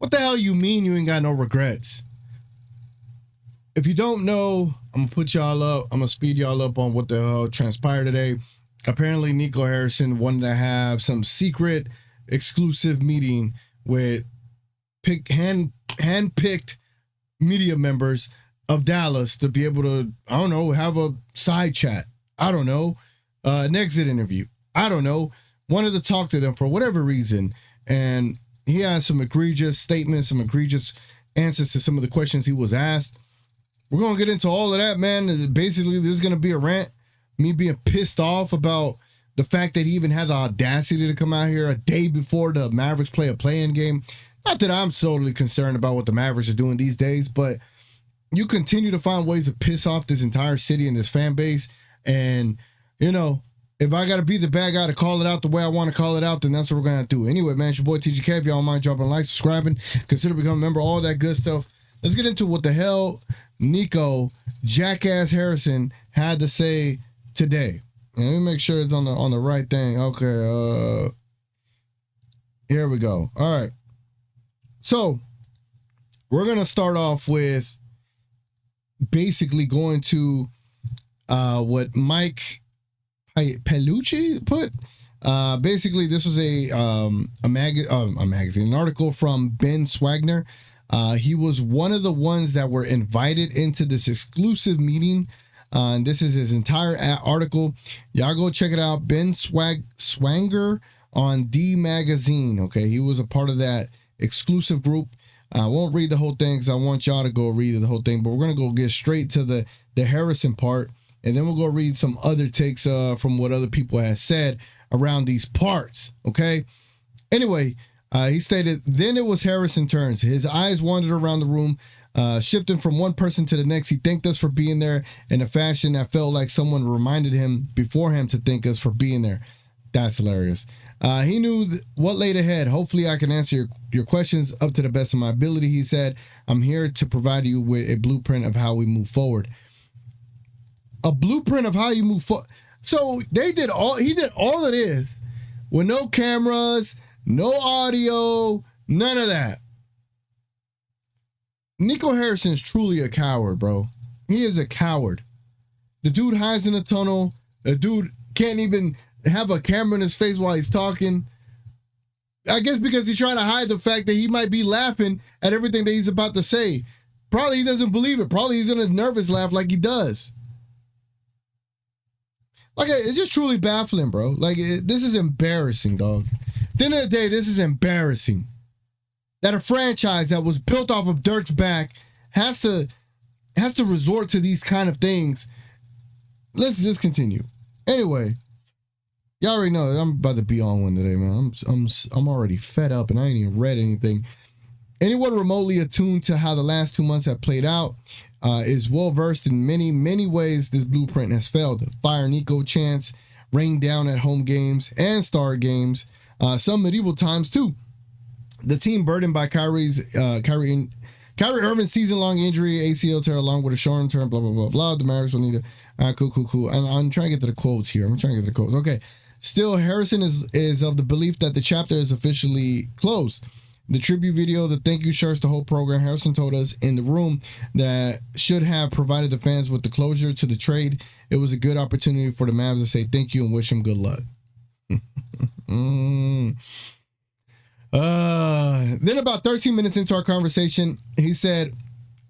What the hell you mean you ain't got no regrets? If you don't know, I'm going to put y'all up. I'm going to speed y'all up on what the hell transpired today. Apparently, Nico Harrison wanted to have some secret exclusive meeting with hand-picked media members of Dallas to be able to, I don't know, have a side chat. I don't know. An exit interview. I don't know. Wanted to talk to them for whatever reason. And he had some egregious statements, some egregious answers to some of the questions he was asked. We're going to get into all of that, man. Basically, this is going to be a rant. Me being pissed off about the fact that he even had the audacity to come out here a day before the Mavericks play a play-in game. Not that I'm totally concerned about what the Mavericks are doing these days, but you continue to find ways to piss off this entire city and this fan base. And, you know, if I got to be the bad guy to call it out the way I want to call it out, then that's what we're going to do. Anyway, man, it's your boy TGK. If y'all don't mind dropping a like, subscribing, consider becoming a member, all that good stuff. Let's get into what the hell Nico Jackass Harrison had to say today. Let me make sure it's on the right thing. Okay, here we go. All right. So, we're going to start off with basically going to what Mike Pelucci put. Basically, this was a magazine, an article from Ben Swagner. He was one of the ones that were invited into this exclusive meeting. And this is his entire article. Y'all go check it out. Ben Swanger on D Magazine. Okay, he was a part of that exclusive group. I won't read the whole thing because I want y'all to go read the whole thing. But we're gonna go get straight to the Harrison part, and then we'll go read some other takes from what other people have said around these parts. Okay. Anyway, he stated, then it was Harrison's turn. His eyes wandered around the room, shifting from one person to the next. He thanked us for being there in a fashion that felt like someone reminded him beforehand to thank us for being there. That's hilarious. He knew what laid ahead. Hopefully I can answer your questions up to the best of my ability. He said, I'm here to provide you with a blueprint of how we move forward. A blueprint of how you move forward. So he did all of this with no cameras, no audio, none of that. Nico Harrison is truly a coward, bro. He is a coward. The dude hides in a tunnel. The dude can't even have a camera in his face while he's talking. I guess because he's trying to hide the fact that he might be laughing at everything that he's about to say. Probably he doesn't believe it. Probably he's in a nervous laugh like he does. Like, it's just truly baffling, bro. Like, this is embarrassing, dog. At the end of the day, this is embarrassing. That a franchise that was built off of Dirk's back has to resort to these kind of things. Let's just continue. Anyway, y'all already know I'm about to be on one today, man. I'm already fed up and I ain't even read anything. Anyone remotely attuned to how the last 2 months have played out is well versed in many ways this blueprint has failed. Fire Nico chants rain down at home games and star games. Some medieval times too. The team burdened by Kyrie Irving's season-long injury, ACL tear, along with a shoulder turn, blah, blah, blah, blah. The Mavericks will need to... cool. I'm trying to get to the quotes here. Okay. Still, Harrison is of the belief that the chapter is officially closed. The tribute video, the thank you shirts, the whole program, Harrison told us in the room that should have provided the fans with the closure to the trade. It was a good opportunity for the Mavs to say thank you and wish him good luck. Then about 13 minutes into our conversation, he said,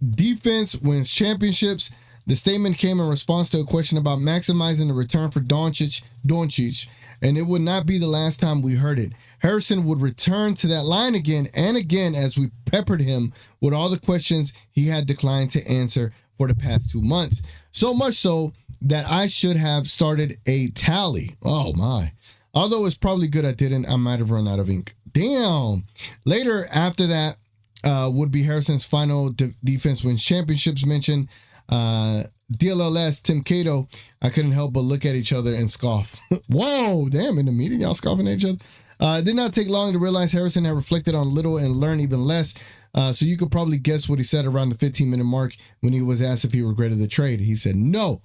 defense wins championships. The statement came in response to a question about maximizing the return for Doncic, and it would not be the last time we heard it. Harrison would return to that line again and again as we peppered him with all the questions he had declined to answer for the past 2 months. So much so that I should have started a tally. Oh my. Although it's probably good I didn't, I might have run out of ink. Damn. Later, after that, would be Harrison's final defense wins championships mention. DLLS, Tim Cato, I couldn't help but look at each other and scoff. Whoa, damn, in the meeting, y'all scoffing at each other. It did not take long to realize Harrison had reflected on little and learned even less. So you could probably guess what he said around the 15-minute mark when he was asked if he regretted the trade. He said no,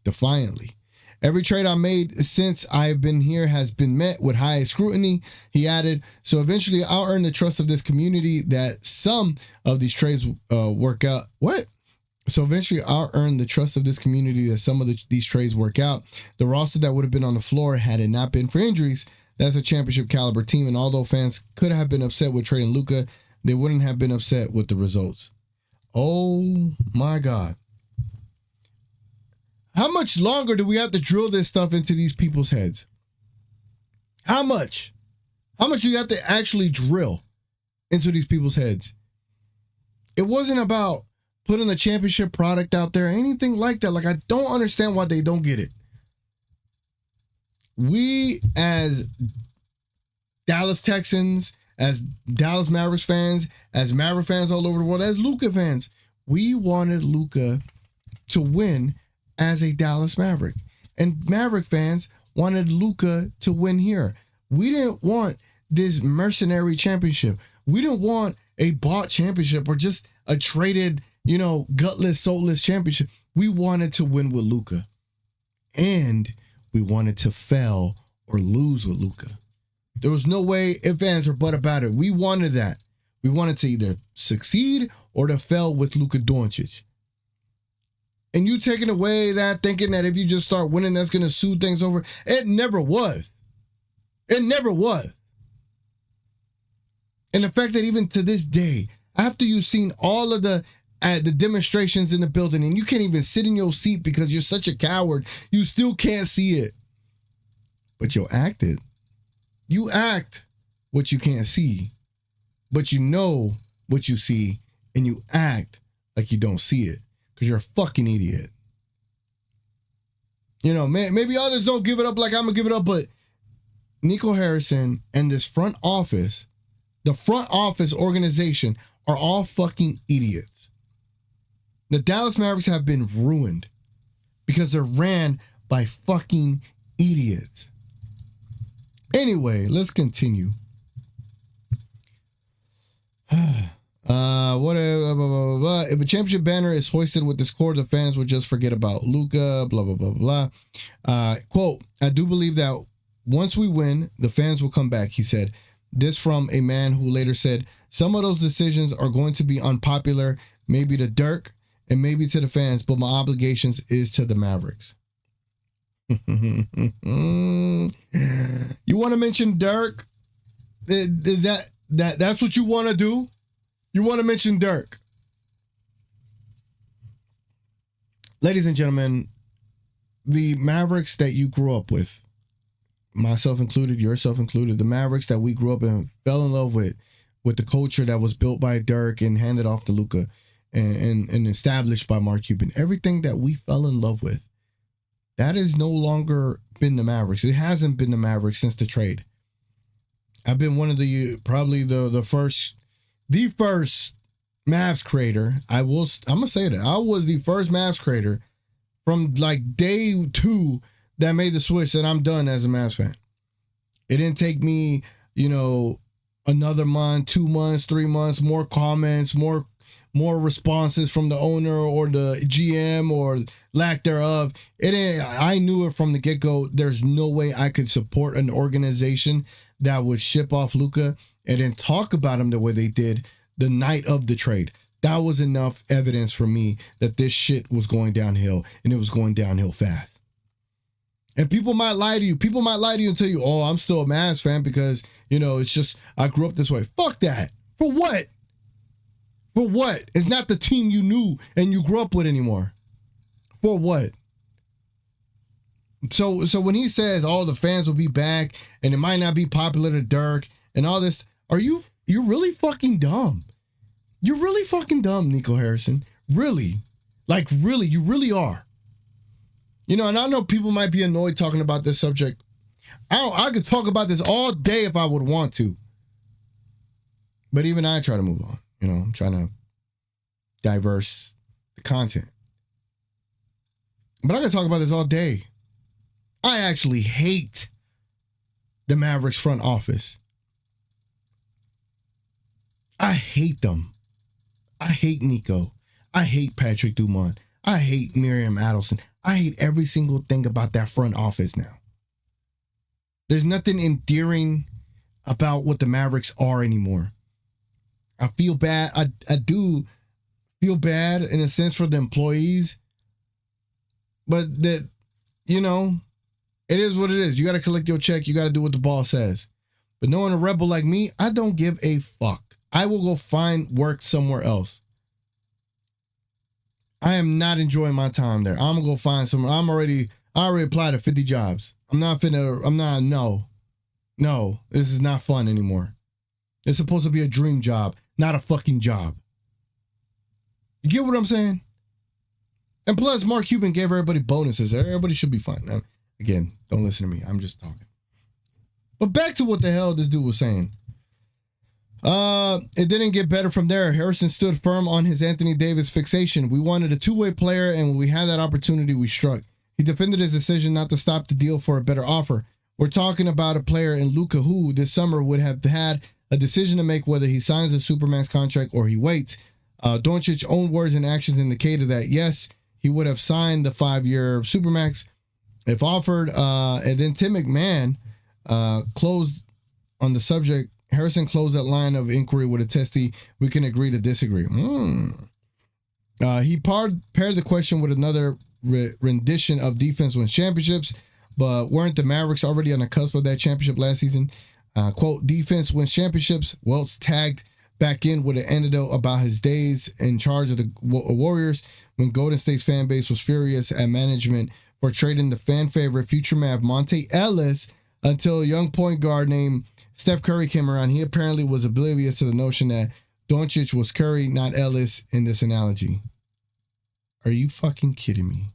defiantly. Every trade I made since I've been here has been met with high scrutiny, he added. So eventually I'll earn the trust of this community that some of these trades work out. What? So eventually I'll earn the trust of this community that some of these trades work out. The roster that would have been on the floor had it not been for injuries, that's a championship caliber team. And although fans could have been upset with trading Luka, they wouldn't have been upset with the results. Oh my God. How much longer do we have to drill this stuff into these people's heads? How much? How much do you have to actually drill into these people's heads? It wasn't about putting a championship product out there, anything like that. Like, I don't understand why they don't get it. We, as Dallas Texans, as Dallas Mavericks fans, as Maverick fans all over the world, as Luka fans, we wanted Luka to win as a Dallas Maverick. And Maverick fans wanted Luka to win here. We didn't want this mercenary championship. We didn't want a bought championship or just a traded, gutless, soulless championship. We wanted to win with Luka. And we wanted to fail or lose with Luka. There was no way, ifs, ands, or but about it. We wanted that. We wanted to either succeed or to fail with Luka Doncic. And you taking away that, thinking that if you just start winning, that's going to soothe things over. It never was. It never was. And the fact that even to this day, after you've seen all of the demonstrations in the building and you can't even sit in your seat because you're such a coward, you still can't see it. But you'll act it. You act what you can't see, but you know what you see and you act like you don't see it. Because you're a fucking idiot. Maybe others don't give it up like I'm going to give it up, but Nico Harrison and this front office, the front office organization, are all fucking idiots. The Dallas Mavericks have been ruined because they're ran by fucking idiots. Anyway, let's continue. If a championship banner is hoisted with this core, the fans will just forget about Luka, blah, blah, blah, blah. Quote, I do believe that once we win, the fans will come back, he said. This from a man who later said, some of those decisions are going to be unpopular, maybe to Dirk and maybe to the fans, but my obligations is to the Mavericks. You want to mention Dirk? That's what you want to do? You want to mention Dirk? Ladies and gentlemen, the Mavericks that you grew up with, myself included, yourself included, the Mavericks that we grew up and fell in love with the culture that was built by Dirk and handed off to Luka and established by Mark Cuban, everything that we fell in love with, that has no longer been the Mavericks. It hasn't been the Mavericks since the trade. I've been one of probably the first Mavs creator. I'm going to say that. I was the first Mavs creator from like day 2 that made the switch that I'm done as a Mavs fan. It didn't take me, another month, 2 months, 3 months, more comments, more responses from the owner or the GM or lack thereof. I knew it from the get-go. There's no way I could support an organization that would ship off Luka and then talk about him the way they did the night of the trade. That was enough evidence for me that this shit was going downhill, and it was going downhill fast. And people might lie to you. People might lie to you and tell you, oh, I'm still a Mavs fan because, it's just, I grew up this way. Fuck that. For what? For what? It's not the team you knew and you grew up with anymore. For what? So when he says, oh, the fans will be back and it might not be popular to Dirk and all this, you're really fucking dumb. You're really fucking dumb, Nico Harrison. Really. Like, really, you really are. And I know people might be annoyed talking about this subject. I could talk about this all day if I would want to. But even I try to move on. I'm trying to diverse the content. But I could talk about this all day. I actually hate the Mavericks front office. I hate them. I hate Nico. I hate Patrick Dumont. I hate Miriam Adelson. I hate every single thing about that front office now. There's nothing endearing about what the Mavericks are anymore. I feel bad. I do feel bad in a sense for the employees. But that, you know, it is what it is. You got to collect your check. You got to do what the boss says. But knowing a rebel like me, I don't give a fuck. I will go find work somewhere else. I am not enjoying my time there. I'm going to go find somewhere. I already applied to 50 jobs. No, this is not fun anymore. It's supposed to be a dream job, not a fucking job. You get what I'm saying? And plus, Mark Cuban gave everybody bonuses. Everybody should be fine. Now, again, don't listen to me. I'm just talking. But back to what the hell this dude was saying. It didn't get better from there. Harrison stood firm on his Anthony Davis fixation. We wanted a two-way player, and when we had that opportunity, we struck. He defended his decision not to stop the deal for a better offer. We're talking about a player in Luka who this summer would have had a decision to make whether he signs a Supermax contract or he waits. Doncic's own words and actions indicated that, yes, he would have signed the 5-year Supermax if offered. And then Tim McMahon closed on the subject. Harrison closed that line of inquiry with a testy. We can agree to disagree. He paired the question with another rendition of defense wins championships, but weren't the Mavericks already on the cusp of that championship last season? Quote, defense wins championships. Welts tagged back in with an anecdote about his days in charge of the Warriors when Golden State's fan base was furious at management for trading the fan favorite future Mav Monte Ellis until a young point guard named Steph Curry came around. He apparently was oblivious to the notion that Doncic was Curry, not Ellis in this analogy. Are you fucking kidding me?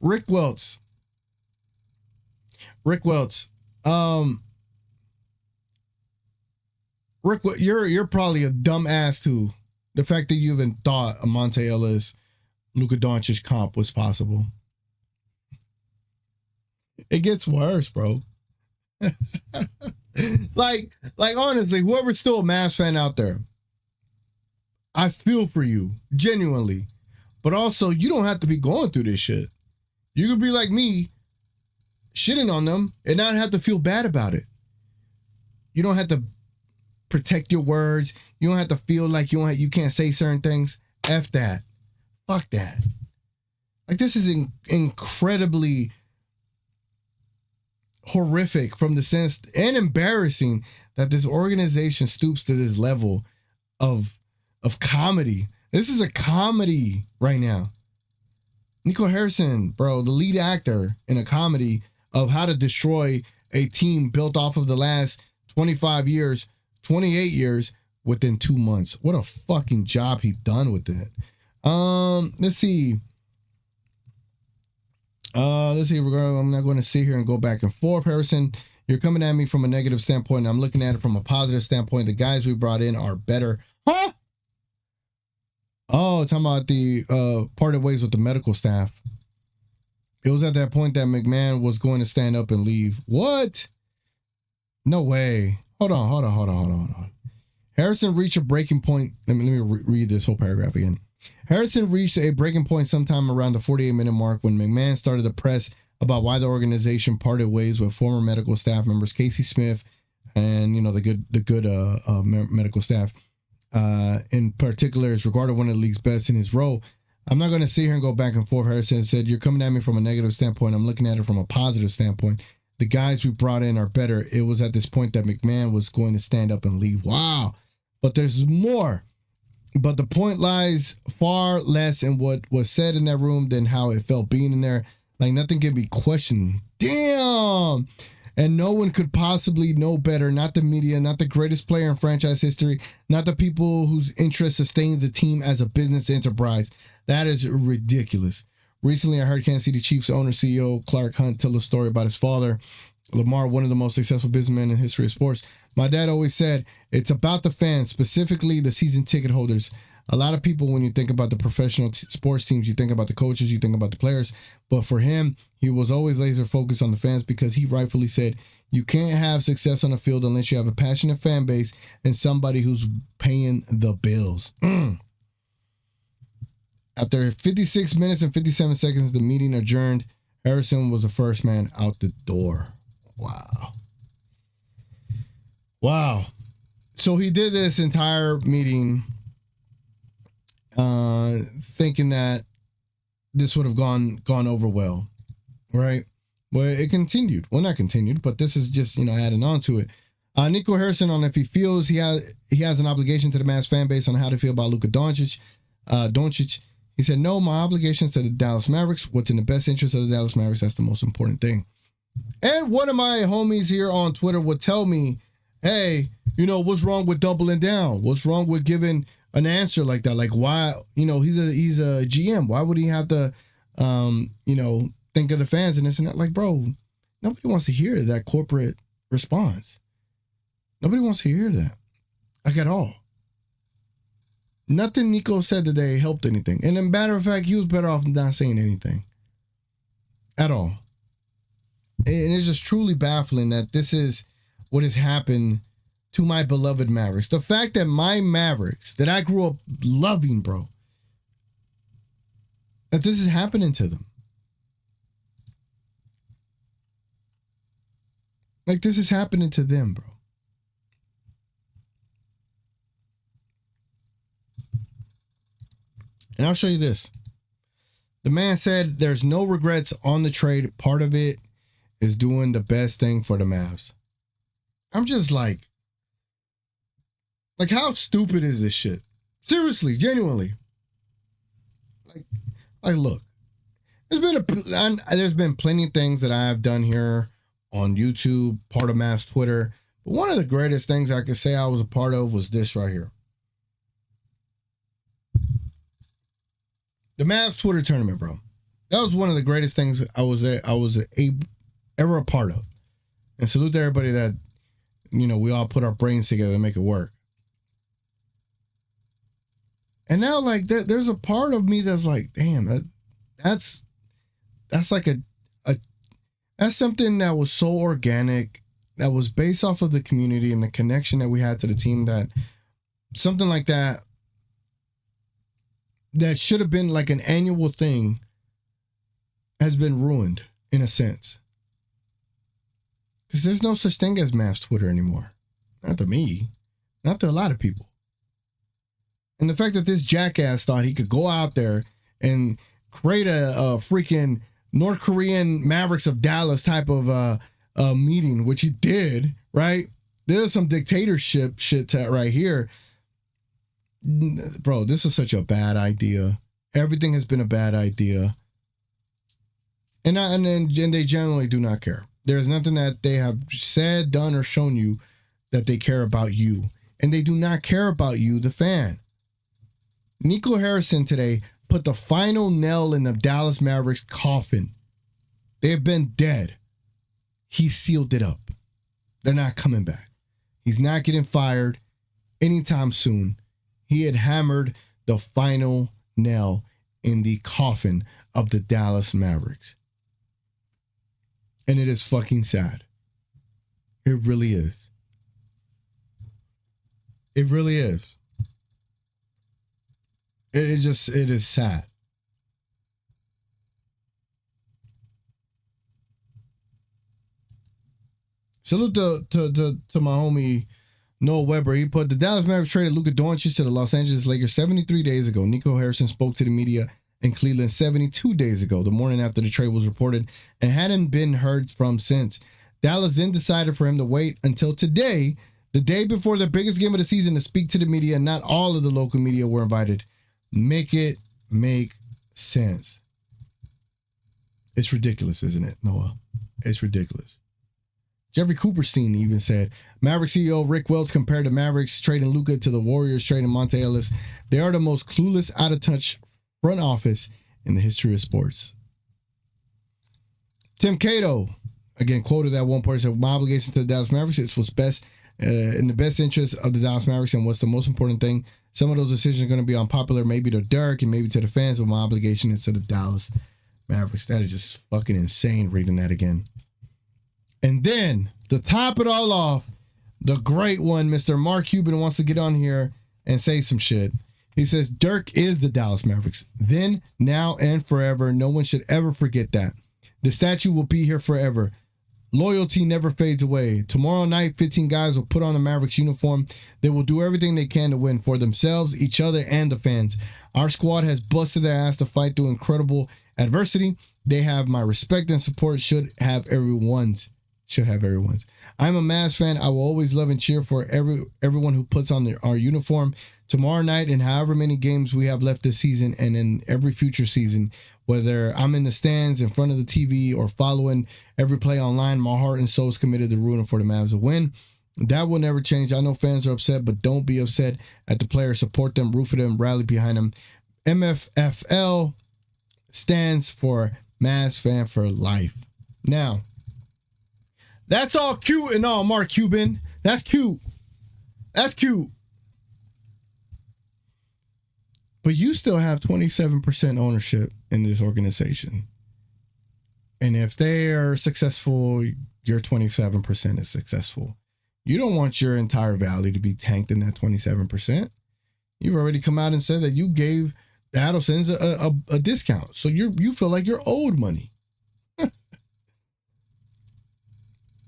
Rick Welts. Rick, you're probably a dumb ass too. The fact that you even thought a Monte Ellis, Luka Doncic comp was possible. It gets worse, bro. like honestly, whoever's still a Mavs fan out there, I feel for you, genuinely. But also, you don't have to be going through this shit. You could be like me, shitting on them, and not have to feel bad about it. You don't have to protect your words. You don't have to feel like you can't say certain things. F that. Fuck that. Like, this is incredibly horrific from the sense, and embarrassing, that this organization stoops to this level of comedy. This is a comedy right now. Nico Harrison, bro, the lead actor in a comedy of how to destroy a team built off of the last 25 years, 28 years within 2 months. What a fucking job he done with it. Let's see. I'm not going to sit here and go back and forth. Harrison, you're coming at me from a negative standpoint, and I'm looking at it from a positive standpoint. The guys we brought in are better. Huh? Oh, talking about the parted ways with the medical staff. It was at that point that McMahon was going to stand up and leave. What? No way. Hold on. Harrison reached a breaking point. Let me read this whole paragraph again. Harrison reached a breaking point sometime around the 48-minute mark when McMahon started to press about why the organization parted ways with former medical staff members Casey Smith and, you know, the good medical staff. In particular, is regarded one of the league's best in his role. I'm not going to sit here and go back and forth. Harrison said, you're coming at me from a negative standpoint. I'm looking at it from a positive standpoint. The guys we brought in are better. It was at this point that McMahon was going to stand up and leave. Wow. But there's more. But the point lies far less in what was said in that room than how it felt being in there. Like, nothing can be questioned. Damn. And no one could possibly know better. Not the media, not the greatest player in franchise history, not the people whose interest sustains the team as a business enterprise. That is ridiculous. Recently, I heard Kansas City Chiefs owner CEO Clark Hunt tell a story about his father, Lamar, one of the most successful businessmen in the history of sports. My dad always said, it's about the fans, specifically the season ticket holders. A lot of people, when you think about the professional sports teams, you think about the coaches, you think about the players. But for him, he was always laser focused on the fans because he rightfully said, you can't have success on the field unless you have a passionate fan base and somebody who's paying the bills. After 56 minutes and 57 seconds, the meeting adjourned. Harrison was the first man out the door. Wow. Wow. So he did this entire meeting thinking that this would have gone over well, right? Well, it continued. Well, not continued, but this is just, adding on to it. Nico Harrison on if he feels he has an obligation to the Mavs fan base on how to feel about Luka Doncic. He said, no, my obligations to the Dallas Mavericks. What's in the best interest of the Dallas Mavericks? That's the most important thing. And one of my homies here on Twitter would tell me, hey, what's wrong with doubling down? What's wrong with giving an answer like that? Like, why, he's a GM. Why would he have to, think of the fans and this and that? Like, bro, nobody wants to hear that corporate response. Nobody wants to hear that. Like, at all. Nothing Nico said today helped anything. And in matter of fact, he was better off not saying anything. At all. And it's just truly baffling that this is what has happened to my beloved Mavericks. The fact that my Mavericks, that I grew up loving, bro, that this is happening to them. Like, this is happening to them, bro. And I'll show you this. The man said there's no regrets on the trade. Part of it is doing the best thing for the Mavs. I'm just like how stupid is this shit? Seriously, genuinely. Like, look, there's been plenty of things that I have done here on YouTube, part of Mavs Twitter. But one of the greatest things I could say I was a part of was this right here. The Mavs Twitter tournament, bro. That was one of the greatest things I was ever a part of. And salute to everybody that, we all put our brains together to make it work. And now, there's a part of me that's like, damn, that's like that's something that was so organic, that was based off of the community and the connection that we had to the team, that something like that should have been like an annual thing has been ruined in a sense. Because there's no such thing as Mavs Twitter anymore. Not to me. Not to a lot of people. And the fact that this jackass thought he could go out there and create a freaking North Korean Mavericks of Dallas type of meeting, which he did, right? There's some dictatorship shit right here. Bro, this is such a bad idea. Everything has been a bad idea. And they generally do not care. There's nothing that they have said, done, or shown you that they care about you. And they do not care about you, the fan. Nico Harrison today put the final nail in the Dallas Mavericks coffin. They have been dead. He sealed it up. They're not coming back. He's not getting fired anytime soon. He had hammered the final nail in the coffin of the Dallas Mavericks. And it is fucking sad. It really is. It really is. It is sad. Salute to my homie Noah Weber. He put the Dallas Mavericks traded Luka Doncic to the Los Angeles Lakers 73 days ago. Nico Harrison spoke to the media in Cleveland 72 days ago, the morning after the trade was reported, and hadn't been heard from since. Dallas then decided for him to wait until today, the day before the biggest game of the season, to speak to the media. Not all of the local media were invited. Make it make sense. It's ridiculous, isn't it, Noah? It's ridiculous. Jeffrey Cooperstein even said, Mavericks CEO Rick Welts compared the Mavericks trading Luka to the Warriors trading Monte Ellis. They are the most clueless, out-of-touch front office in the history of sports. Tim Cato, again, quoted at one point, said, my obligation to the Dallas Mavericks is what's best in the best interest of the Dallas Mavericks and what's the most important thing. Some of those decisions are going to be unpopular, maybe to Dirk and maybe to the fans, but my obligation is to the Dallas Mavericks. That is just fucking insane reading that again. And then, to top it all off, the great one, Mr. Mark Cuban, wants to get on here and say some shit. He says, Dirk is the Dallas Mavericks. Then, now, and forever. No one should ever forget that. The statue will be here forever. Loyalty never fades away. Tomorrow night, 15 guys will put on a Mavericks uniform. They will do everything they can to win for themselves, each other, and the fans. Our squad has busted their ass to fight through incredible adversity. They have my respect and support. Should have everyone's. I'm a Mavs fan. I will always love and cheer for everyone who puts on our uniform. Tomorrow night and however many games we have left this season and in every future season, whether I'm in the stands in front of the TV or following every play online, my heart and soul is committed to rooting for the Mavs to win. That will never change. I know fans are upset, but don't be upset at the players. Support them, root for them, rally behind them. MFFL stands for Mavs Fan for Life. Now, that's all cute and all, Mark Cuban. That's cute. That's cute. But you still have 27% ownership in this organization. And if they are successful, your 27% is successful. You don't want your entire valley to be tanked in that 27%. You've already come out and said that you gave the Adelsons a discount. So you feel like you're owed money.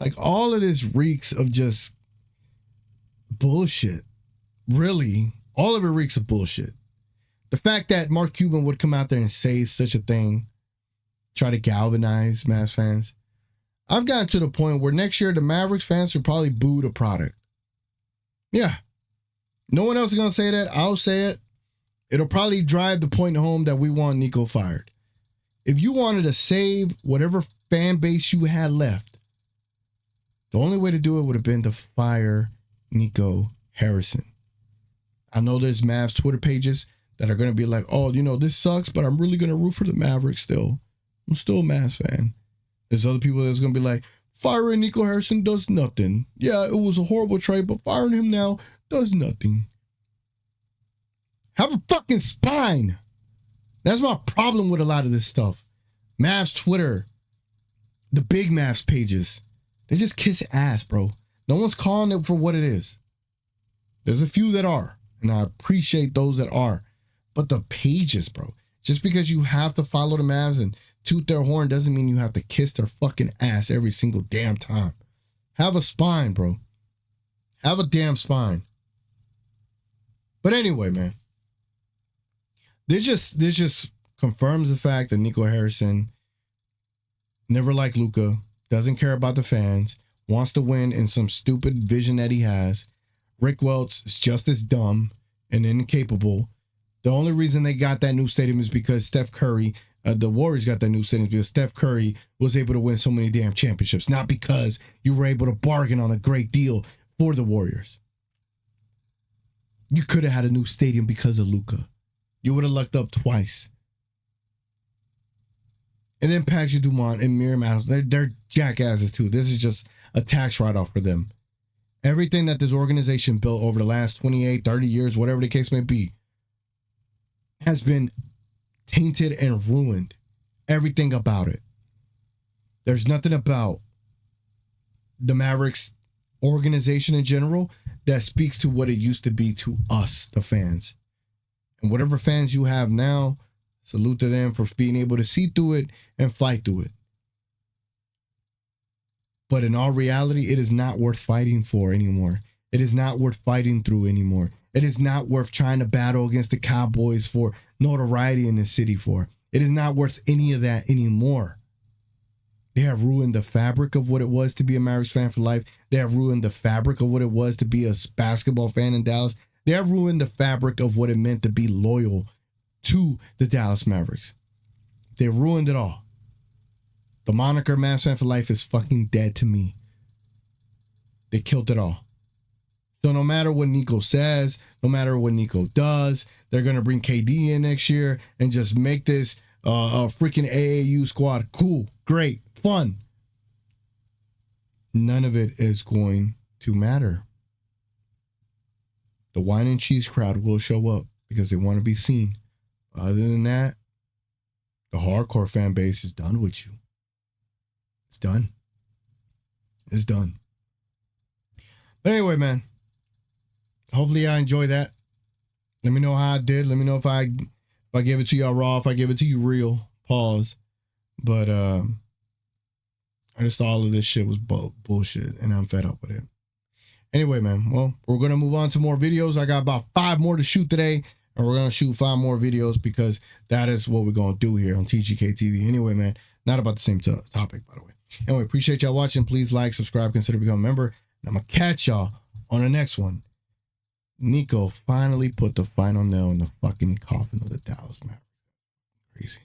Like, all of this reeks of just bullshit. Really, all of it reeks of bullshit. The fact that Mark Cuban would come out there and say such a thing, try to galvanize Mavs fans. I've gotten to the point where next year the Mavericks fans will probably boo the product. Yeah. No one else is going to say that. I'll say it. It'll probably drive the point home that we want Nico fired. If you wanted to save whatever fan base you had left, the only way to do it would have been to fire Nico Harrison. I know there's Mavs Twitter pages that are going to be like, oh, this sucks, but I'm really going to root for the Mavericks still. I'm still a Mavs fan. There's other people that's going to be like, firing Nico Harrison does nothing. Yeah, it was a horrible trade, but firing him now does nothing. Have a fucking spine. That's my problem with a lot of this stuff. Mavs Twitter, the big Mavs pages, they just kiss ass, bro. No one's calling it for what it is. There's a few that are, and I appreciate those that are. But the pages, bro, just because you have to follow the Mavs and toot their horn doesn't mean you have to kiss their fucking ass every single damn time. Have a spine, bro. Have a damn spine. But anyway, man, this just confirms the fact that Nico Harrison never liked Luka, doesn't care about the fans, wants to win in some stupid vision that he has. Rick Welts is just as dumb and incapable. The only reason they got that new stadium is because Steph Curry, the Warriors got that new stadium because Steph Curry was able to win so many damn championships, not because you were able to bargain on a great deal for the Warriors. You could have had a new stadium because of Luka. You would have lucked up twice. And then Patrick Dumont and Miriam Adams, they're jackasses too. This is just a tax write-off for them. Everything that this organization built over the last 28, 30 years, whatever the case may be, has been tainted and ruined. Everything about it. There's nothing about the Mavericks organization in general that speaks to what it used to be to us, the fans. And whatever fans you have now, salute to them for being able to see through it and fight through it. But in all reality, it is not worth fighting for anymore. It is not worth fighting through anymore. It is not worth trying to battle against the Cowboys for notoriety in the city for. It is not worth any of that anymore. They have ruined the fabric of what it was to be a Mavericks fan for life. They have ruined the fabric of what it was to be a basketball fan in Dallas. They have ruined the fabric of what it meant to be loyal to the Dallas Mavericks. They ruined it all. The moniker Mavs fan for life is fucking dead to me. They killed it all. So no matter what Nico says, no matter what Nico does, they're going to bring KD in next year and just make this a freaking AAU squad cool, great, fun. None of it is going to matter. The wine and cheese crowd will show up because they want to be seen. Other than that, the hardcore fan base is done with you. It's done. It's done. But anyway, man, hopefully I enjoy that. Let me know how I did. Let me know if I gave it to y'all raw, if I gave it to you real. Pause. But I just thought all of this shit was bullshit, and I'm fed up with it. Anyway, man, well, we're going to move on to more videos. I got about 5 more to shoot today, and we're going to shoot 5 more videos because that is what we're going to do here on TGK TV. Anyway, man, not about the same topic, by the way. Anyway, appreciate y'all watching. Please like, subscribe, consider becoming a member. And I'm going to catch y'all on the next one. Nico finally put the final nail in the fucking coffin of the Dallas Mavericks. Crazy.